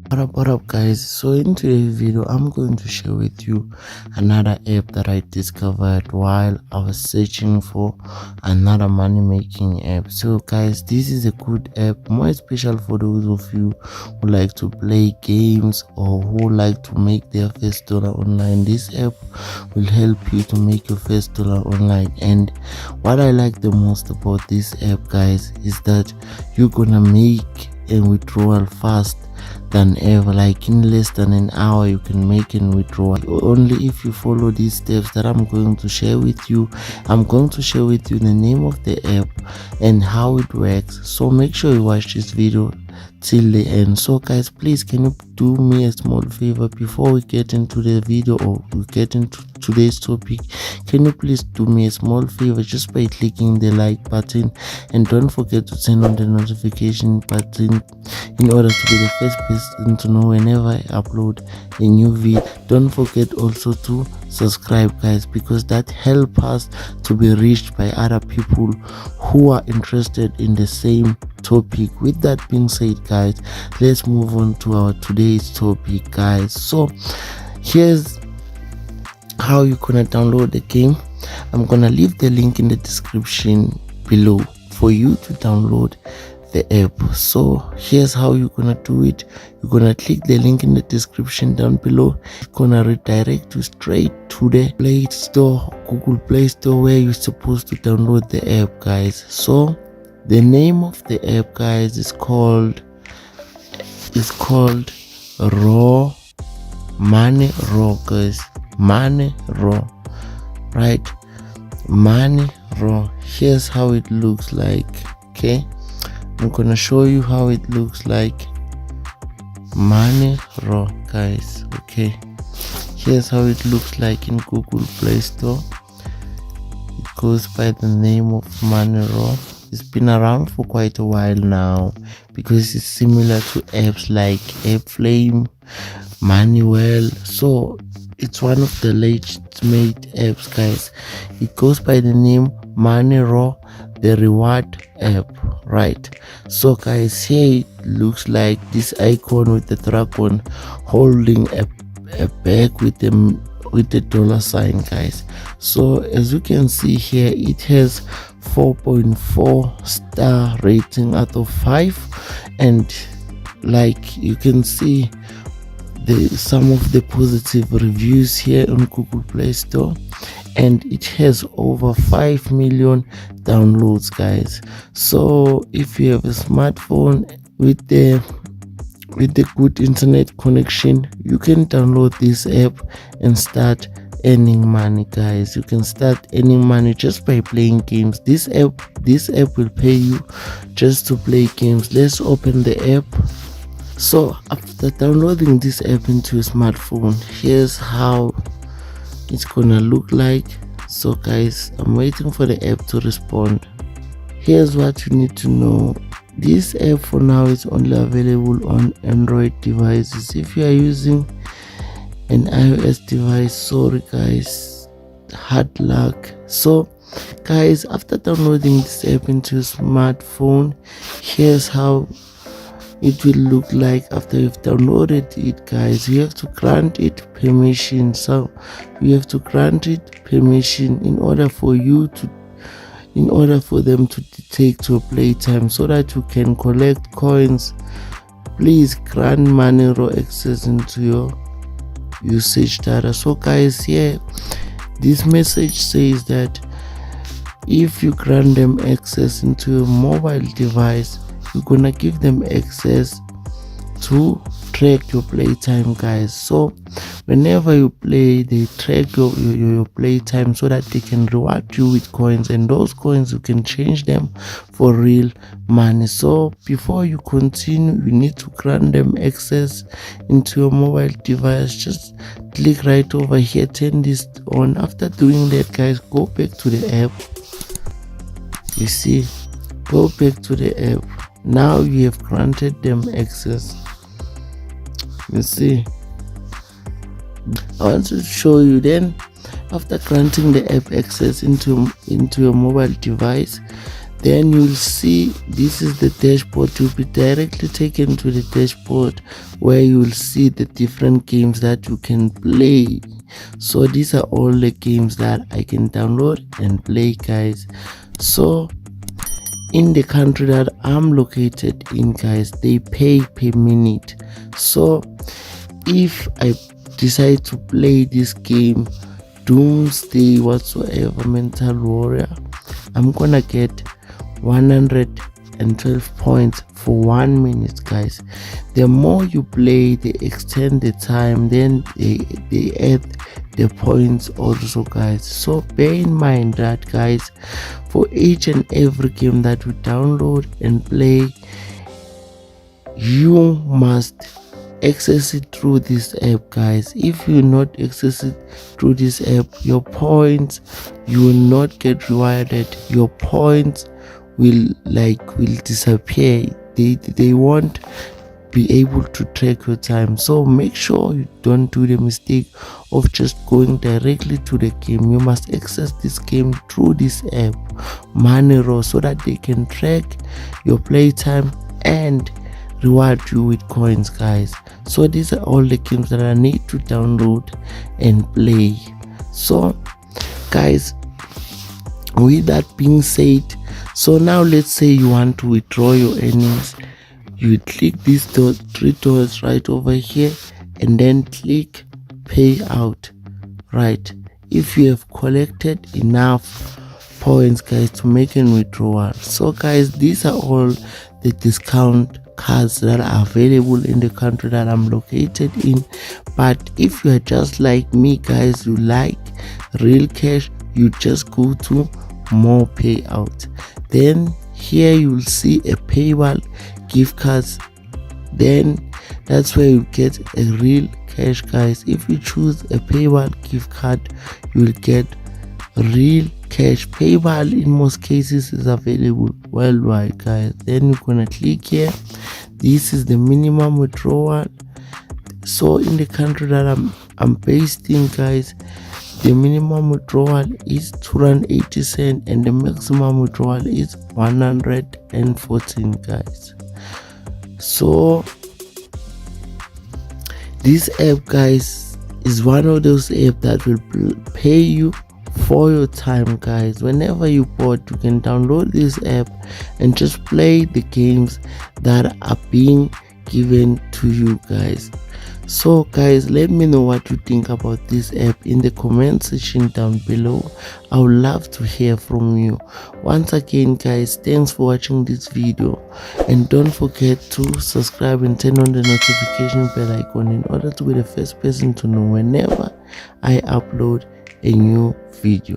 What up guys, so in today's video I'm going to share with you another app that I discovered while I was searching for another money making app. So guys, this is a good app, more special for those of you who like to play games or who like to make their first dollar online. This app will help you to make your first dollar online, and what I like the most about this app guys is that you're gonna make a withdrawal fast than ever. Like in less than an hour you can make an withdrawal, only if you follow these steps that I'm going to share with you. I'm going to share with you the name of the app and how it works, so make sure you watch this video till the end. So guys, please, can you do me a small favor before we get into the video or we get into today's topic? Can you please do me a small favor just by clicking the like button, and don't forget to turn on the notification button in order to be the first person to know whenever I upload a new video. Don't forget also to subscribe guys, because that helps us to be reached by other people who are interested in the same topic. With that being said guys, let's move on to our today's topic guys. So here's how you're gonna download the game. I'm gonna leave the link in the description below for you to download the app. So here's how you're gonna do it. You're gonna click the link in the description down below. It's gonna redirect you straight to the Play Store, Google Play Store, where you're supposed to download the app guys. So the name of the app guys is called Rawr. Money Rawr guys, Money Rawr, right? Money Rawr. Here's how it looks like. Okay, I'm gonna show you how it looks like. Money Rawr guys. Okay, here's how it looks like in Google Play Store. It goes by the name of Money Rawr. It's been around for quite a while now because it's similar to apps like Adfly, Manuel. So it's one of the latest made apps guys. It goes by the name Money Rawr, the reward app, right? So guys, here it looks like this icon with the dragon holding a bag with the dollar sign guys. So as you can see here, it has 4.4 star rating out of 5, and like you can see some of the positive reviews here on Google Play Store, and it has over 5 million downloads guys. So if you have a smartphone with the good internet connection, you can download this app and start earning money guys. You can start earning money just by playing games. This app will pay you just to play games. Let's open the app. So after downloading this app into your smartphone, here's how it's gonna look like. So guys, I'm waiting for the app to respond. Here's what you need to know. This app for now is only available on Android devices. If you are using an iOS device, sorry guys, hard luck. So guys, after downloading this app into your smartphone, here's how it will look like after you've downloaded it guys. You have to grant it permission. So you have to grant it permission in order for them to take to a playtime, so that you can collect coins. Please grant Money Rawr access into your usage data. So guys, here this message says that if you grant them access into your mobile device, you're gonna give them access to track your playtime guys. So whenever you play, they track your playtime so that they can reward you with coins, and those coins you can change them for real money. So before you continue, you need to grant them access into your mobile device. Just click right over here, turn this on. After doing that guys, go back to the app. You see, go back to the app. Now you have granted them access. You see, I want to show you. Then after granting the app access into your mobile device, Then you'll see this is the dashboard. You'll be directly taken to the dashboard where you'll see the different games that you can play. So these are all the games that I can download and play, guys. So in the country that I'm located in, guys, they pay per minute. So if I decide to play this game, Doomsday whatsoever Mental Warrior, I'm gonna get 112 points for 1 minute, guys. The more you play, they extend the time, then they add the points also, guys. So bear in mind that, guys, for each and every game that you download and play, you must access it through this app, guys. If you not access it through this app, your points, you will not get rewarded. Your points will disappear. They won't be able to track your time. So make sure you don't do the mistake of just going directly to the game. You must access this game through this app, Rawr, so that they can track your playtime and reward you with coins, guys. So these are all the games that I need to download and play. So guys, with that being said, so now let's say you want to withdraw your earnings. You click these three dots right over here and then click payout, right? If you have collected enough points, guys, to make a withdrawal. So guys, these are all the discount cards that are available in the country that I'm located in. But if you are just like me, guys, you like real cash, you just go to more payout. Then here you will see a PayPal gift cards. Then that's where you get a real cash, guys. If you choose a PayPal gift card, you will get real cash. PayPal in most cases is available worldwide, guys. Then you're gonna click here. This is the minimum withdrawal. So in the country that I'm based in, guys, the minimum withdrawal is 280 cents and the maximum withdrawal is 114, guys. So this app, guys, is one of those apps that will pay you for your time, guys. Whenever you bored, you can download this app and just play the games that are being given to you, guys. So guys, let me know what you think about this app in the comment section down below. I would love to hear from you. Once again, guys, thanks for watching this video, and don't forget to subscribe and turn on the notification bell icon in order to be the first person to know whenever I upload a new video.